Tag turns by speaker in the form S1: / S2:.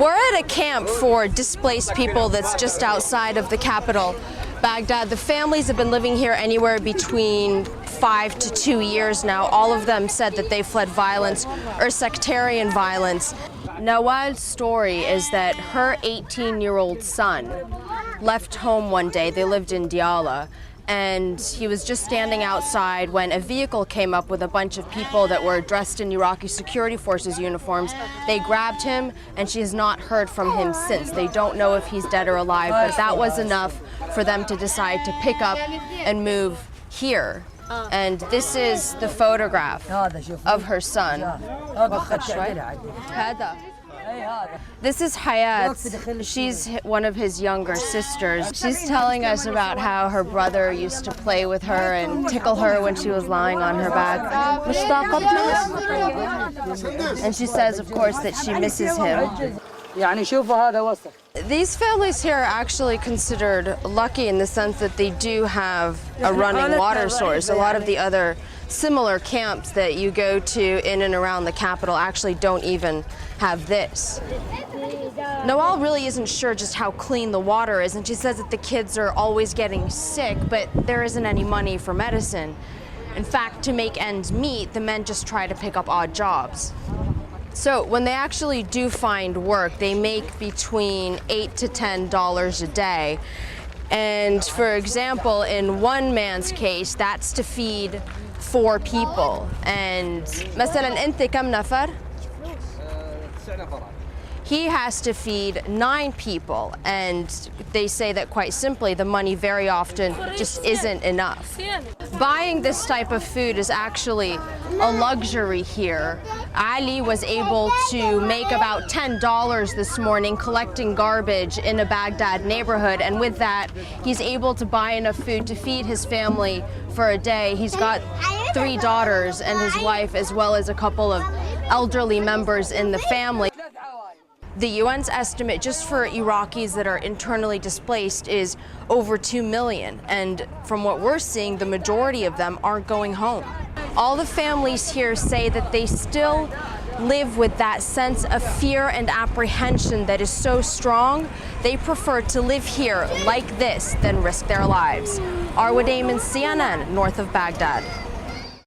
S1: We're at a camp for displaced people that's just outside of the capital, Baghdad. The families have been living here anywhere between 5 to 2 years now. All of them said that they fled violence or sectarian violence. Nawal's story is that her 18-year-old son left home one day. They lived in Diyala. And he was just standing outside when a vehicle came up with a bunch of people that were dressed in Iraqi security forces uniforms. They grabbed him, and she has not heard from him since. They don't know if he's dead or alive, but that was enough for them to decide to pick up and move here. And this is the photograph of her son. This is Hayat. She's one of his younger sisters. She's telling us about how her brother used to play with her and tickle her when she was lying on her back. And she says, of course, that she misses him. These families here are actually considered lucky in the sense that they do have a running water source. A lot of the other similar camps that you go to in and around the capital actually don't even have this. Nawal really isn't sure just how clean the water is, and she says that the kids are always getting sick, but there isn't any money for medicine. In fact, to make ends meet, the men just try to pick up odd jobs. So when they actually do find work, they make between $8 to $10 a day. And for example, in one man's case, that's to feed 4 people. And مثلا انت كم نفر? He has to feed 9 people, and they say that quite simply, the money very often just isn't enough. Buying this type of food is actually a luxury here. Ali was able to make about $10 this morning collecting garbage in a Baghdad neighborhood, and with that, he's able to buy enough food to feed his family for a day. He's got 3 daughters and his wife, as well as a couple of elderly members in the family. The UN's estimate just for Iraqis that are internally displaced is over 2 million, and from what we're seeing, the majority of them aren't going home. All the families here say that they still live with that sense of fear and apprehension that is so strong, they prefer to live here like this than risk their lives. Arwa Damon, CNN, north of Baghdad.